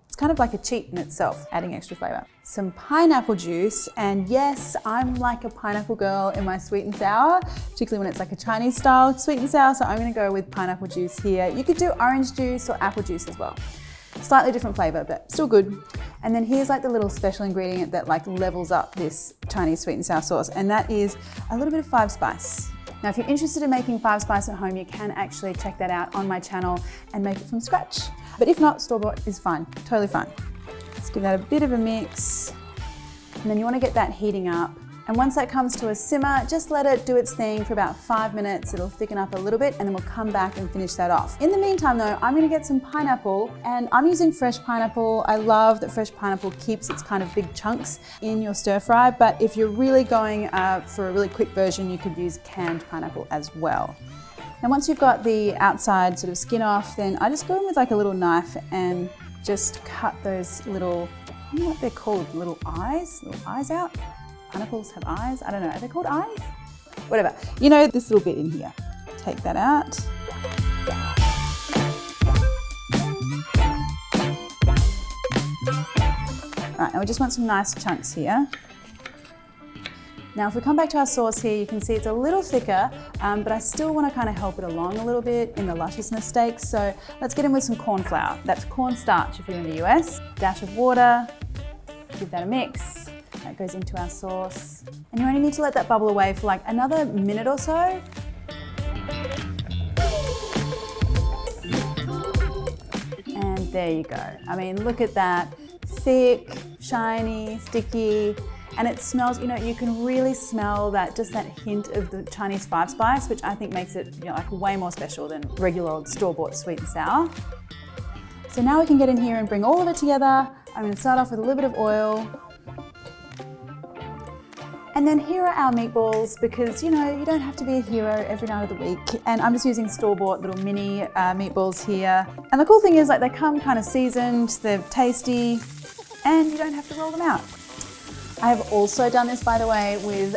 A: It's kind of like a cheat in itself, adding extra flavor. Some pineapple juice, and yes, I'm like a pineapple girl in my sweet and sour, particularly when it's like a Chinese style sweet and sour, so I'm gonna go with pineapple juice here. You could do orange juice or apple juice as well. Slightly different flavor, but still good. And then here's like the little special ingredient that like levels up this Chinese sweet and sour sauce, and that is a little bit of 5 spice. Now, if you're interested in making 5 spice at home, you can actually check that out on my channel and make it from scratch. But if not, store-bought is fine, totally fine. Let's give that a bit of a mix. And then you want to get that heating up. And once that comes to a simmer, just let it do its thing for about 5 minutes. It'll thicken up a little bit and then we'll come back and finish that off. In the meantime though, I'm gonna get some pineapple, and I'm using fresh pineapple. I love that fresh pineapple keeps its kind of big chunks in your stir fry, but if you're really going for a really quick version, you could use canned pineapple as well. Now once you've got the outside sort of skin off, then I just go in with like a little knife and just cut those little, I don't know what they're called, little eyes out. Pineapples have eyes? I don't know, are they called eyes? Whatever. You know, this little bit in here. Take that out. All right, now we just want some nice chunks here. Now if we come back to our sauce here, you can see it's a little thicker, but I still want to kind of help it along a little bit in the lusciousness stakes. So let's get in with some corn flour. That's cornstarch if you're in the US. Dash of water, give that a mix. That goes into our sauce. And you only need to let that bubble away for like another minute or so. And there you go. I mean, look at that. Thick, shiny, sticky, and it smells, you know, you can really smell that, just that hint of the Chinese 5 spice, which I think makes it, you know, like way more special than regular old store-bought sweet and sour. So now we can get in here and bring all of it together. I'm gonna start off with a little bit of oil. And then here are our meatballs, because you know, you don't have to be a hero every night of the week. And I'm just using store-bought little mini meatballs here. And the cool thing is like they come kind of seasoned, they're tasty, and you don't have to roll them out. I have also done this, by the way, with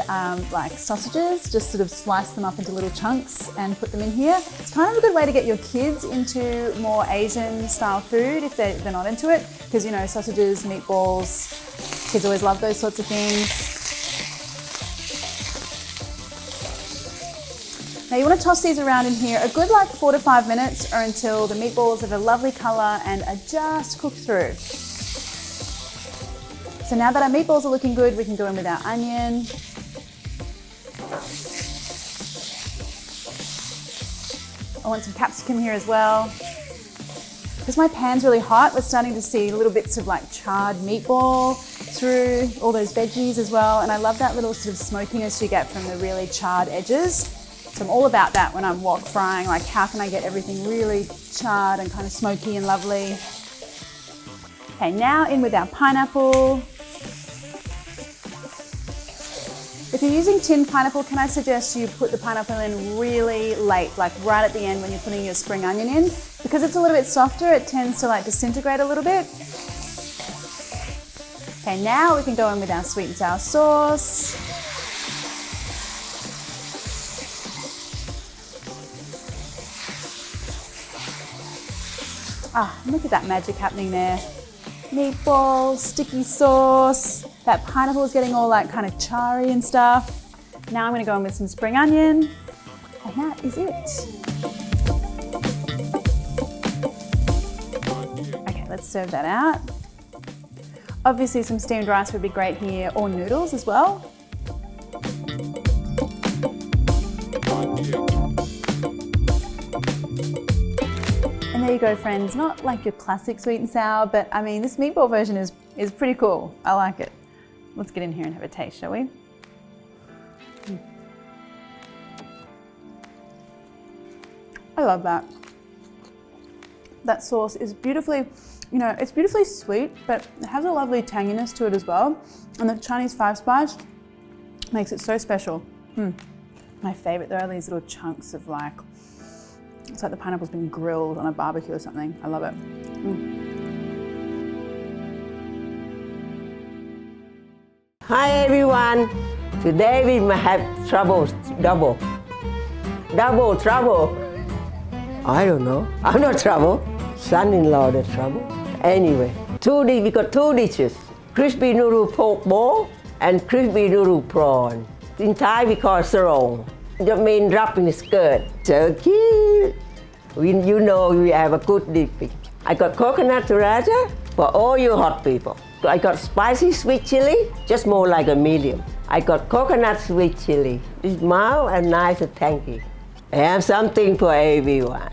A: like sausages, just sort of slice them up into little chunks and put them in here. It's kind of a good way to get your kids into more Asian style food if they're not into it, because you know, sausages, meatballs, kids always love those sorts of things. Now you want to toss these around in here a good like 4 to 5 minutes, or until the meatballs have a lovely color and are just cooked through. So now that our meatballs are looking good, we can go in with our onion. I want some capsicum here as well. Because my pan's really hot, we're starting to see little bits of like charred meatball through all those veggies as well. And I love that little sort of smokiness you get from the really charred edges. So I'm all about that when I'm wok frying, like how can I get everything really charred and kind of smoky and lovely. Okay, now in with our pineapple. If you're using tinned pineapple, can I suggest you put the pineapple in really late, like right at the end when you're putting your spring onion in? Because it's a little bit softer, it tends to like disintegrate a little bit. Okay, now we can go in with our sweet and sour sauce. Ah, look at that magic happening there. Meatballs, sticky sauce, that pineapple is getting all like kind of charry and stuff. Now I'm gonna go in with some spring onion, and that is it. Okay, let's serve that out. Obviously some steamed rice would be great here, or noodles as well. there you go, friends. Not like your classic sweet and sour, but I mean, this meatball version is pretty cool. I like it. Let's get in here and have a taste, shall we? I love that. That sauce is beautifully, it's beautifully sweet, but it has a lovely tanginess to it as well. And the Chinese 5-spice makes it so special. My favorite, there are these little chunks of it's like the pineapple's been grilled on a barbecue or something. I love it.
B: Hi everyone. Today we might have double trouble. I don't know. I'm not trouble. Son-in-law the trouble. Anyway, we got two dishes. Crispy noodle pork ball and crispy noodle prawn. In Thai we call sarong. The main wrap in the skirt. So cute. We have a good dipping. I got coconut sriracha for all you hot people. I got spicy sweet chili, just more like a medium. I got coconut sweet chili. It's mild and nice and tangy. I have something for everyone.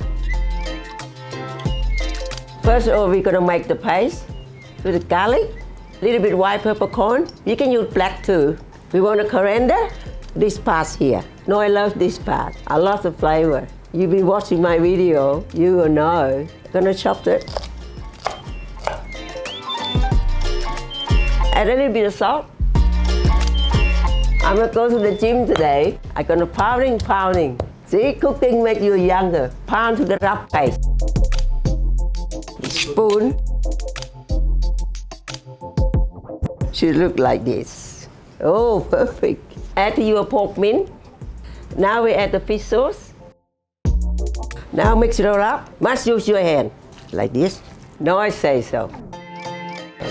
B: First of all, we're gonna make the paste with the garlic, little bit white peppercorn. You can use black too. We want a coriander, this part here. No, I love this part. I love the flavor. You've been watching my video, you will know. I'm gonna chop it. Add a little bit of salt. I'm gonna go to the gym today. I'm gonna pounding. See, cooking makes you younger. Pound to the rough paste. Spoon. Should look like this. Oh, perfect. Add your pork mince. Now we add the fish sauce. Now mix it all up. Must use your hand. Like this. No, I say so.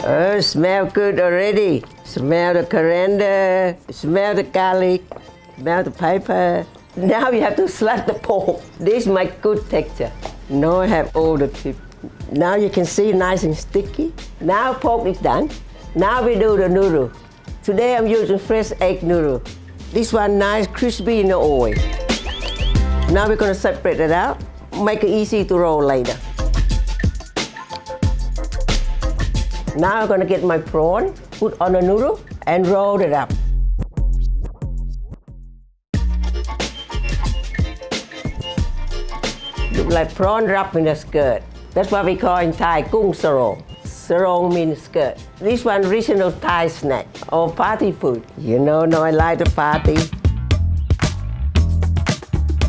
B: Oh, smell good already. Smell the coriander, smell the garlic, smell the pepper. Now you have to slice the pork. This makes good texture. Now I have all the tip. Now you can see nice and sticky. Now pork is done. Now we do the noodle. Today I'm using fresh egg noodle. This one nice crispy in the oil. Now we're gonna separate it out. Make it easy to roll later. Now I'm gonna get my prawn, put on the noodle, and roll it up. Look like prawn wrapped in a skirt. That's what we call in Thai, kung sarong. Sarong means skirt. This one regional Thai snack or party food. No, I like the party.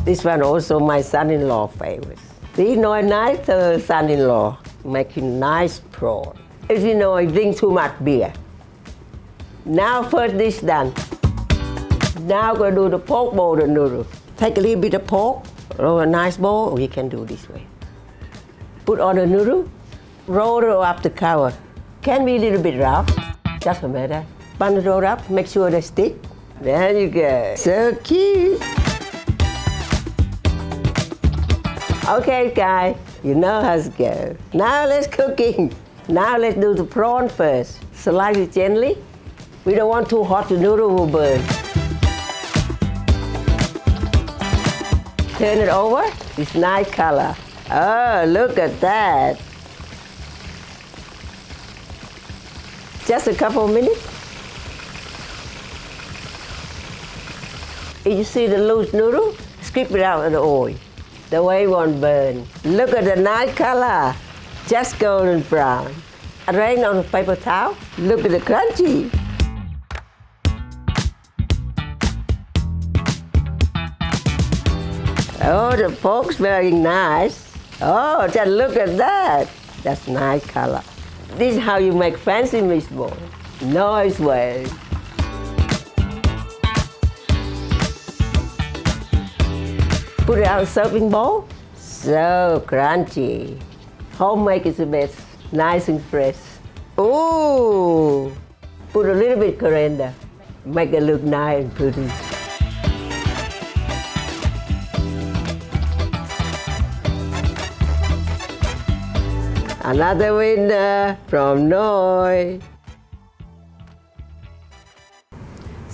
B: This one also my son-in-law favorite. See, a nice son-in-law making nice prawn. As you know, I drink too much beer. Now first dish done. Now I'm gonna do the pork bowl, the noodle. Take a little bit of pork, roll a nice bowl, or you can do this way. Put on the noodle, roll it up the cover. Can be a little bit rough, doesn't matter. Bun it all up, make sure they stick. There you go, so cute. Okay guys, you know how to go. Now let's cooking. Now let's do the prawn first. Slice it gently. We don't want too hot, the noodle will burn. Turn it over, it's nice color. Oh, look at that. Just a couple of minutes. If you see the loose noodle, skip it out of the oil. The way it won't burn. Look at the nice color. Just golden brown. Arrange on a paper towel. Look at the crunchy. Oh, the pork's very nice. Oh, just look at that. That's nice color. This is how you make fancy meatball. Nice way. Put it out in a serving bowl. So crunchy. Homemade is the best. Nice and fresh. Ooh! Put a little bit coriander. Make it look nice and pretty. Another winner from Noi.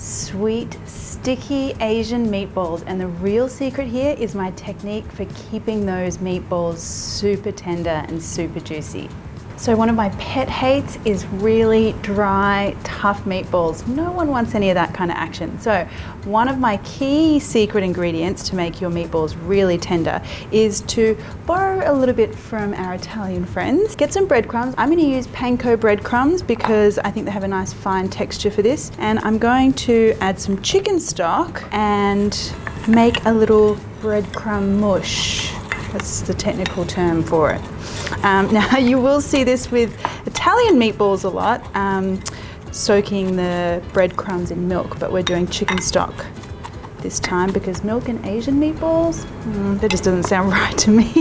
A: Sweet, sticky Asian meatballs. And the real secret here is my technique for keeping those meatballs super tender and super juicy. So one of my pet hates is really dry, tough meatballs. No one wants any of that kind of action. So one of my key secret ingredients to make your meatballs really tender is to borrow a little bit from our Italian friends. Get some breadcrumbs. I'm going to use panko breadcrumbs because I think they have a nice fine texture for this. And I'm going to add some chicken stock and make a little breadcrumb mush. That's the technical term for it. Now you will see this with Italian meatballs a lot, soaking the breadcrumbs in milk, but we're doing chicken stock this time because milk and Asian meatballs, that just doesn't sound right to me.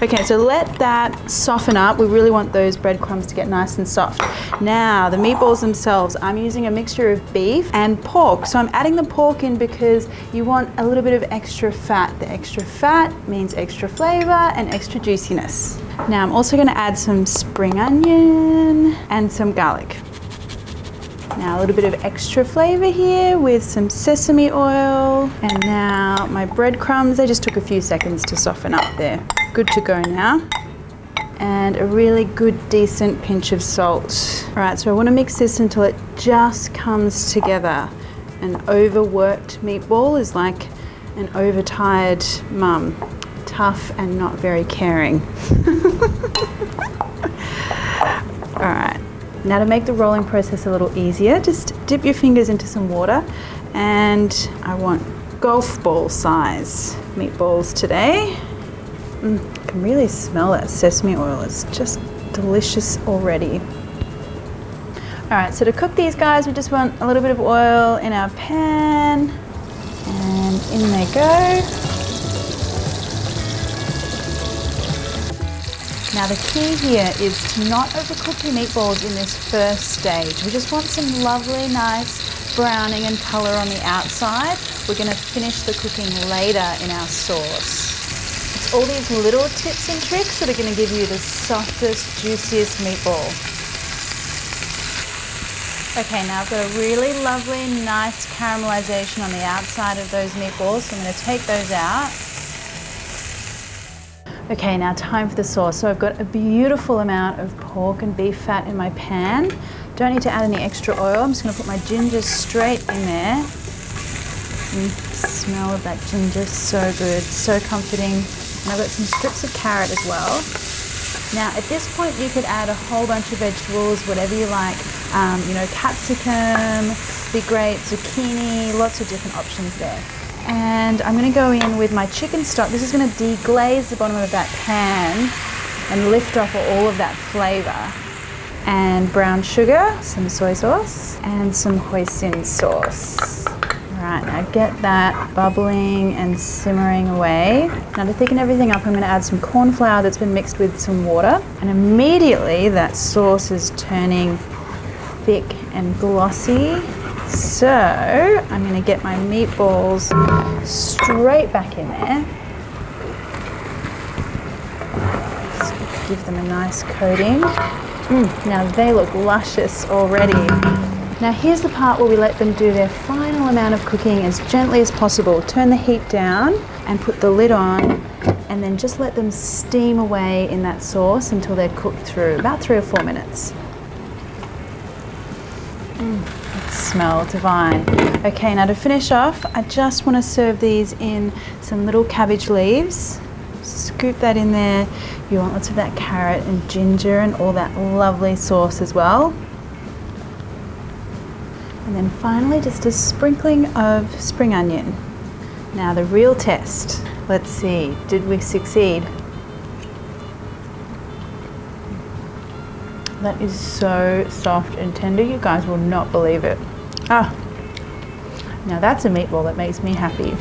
A: Okay, so let that soften up. We really want those breadcrumbs to get nice and soft. Now, the meatballs themselves, I'm using a mixture of beef and pork. So I'm adding the pork in because you want a little bit of extra fat. The extra fat means extra flavor and extra juiciness. Now, I'm also gonna add some spring onion and some garlic. Now a little bit of extra flavor here with some sesame oil. And now my breadcrumbs, they just took a few seconds to soften up there. Good to go now. And a really good, decent pinch of salt. All right, so I wanna mix this until it just comes together. An overworked meatball is like an overtired mum. Tough and not very caring. All right. Now to make the rolling process a little easier, just dip your fingers into some water, and I want golf ball size meatballs today. I can really smell that sesame oil, it's just delicious already. All right, so to cook these guys, we just want a little bit of oil in our pan, and in they go. Now the key here is to not overcook your meatballs in this first stage. We just want some lovely, nice browning and color on the outside. We're going to finish the cooking later in our sauce. It's all these little tips and tricks that are going to give you the softest, juiciest meatball. Okay, now I've got a really lovely, nice caramelization on the outside of those meatballs, so I'm going to take those out. Okay, now time for the sauce. So I've got a beautiful amount of pork and beef fat in my pan. Don't need to add any extra oil. I'm just gonna put my ginger straight in there. The smell of that ginger, so good, so comforting. And I've got some strips of carrot as well. Now at this point you could add a whole bunch of vegetables, whatever you like. You know, capsicum, be great, zucchini, lots of different options there. And I'm going to go in with my chicken stock. This is going to deglaze the bottom of that pan and lift off all of that flavor. And brown sugar, some soy sauce, and some hoisin sauce. All right, now get that bubbling and simmering away. Now to thicken everything up, I'm going to add some corn flour that's been mixed with some water. And immediately that sauce is turning thick and glossy. So I'm going to get my meatballs straight back in there. Just give them a nice coating. Now they look luscious already. Now here's the part where we let them do their final amount of cooking as gently as possible. Turn the heat down and put the lid on, and then just let them steam away in that sauce until they're cooked through, about 3 or 4 minutes. Smell divine. Okay, now to finish off, I just want to serve these in some little cabbage leaves. Scoop that in there. You want lots of that carrot and ginger and all that lovely sauce as well. And then finally just a sprinkling of spring onion. Now the real test. Let's see, did we succeed? That is so soft and tender, you guys will not believe it. Ah, now that's a meatball that makes me happy.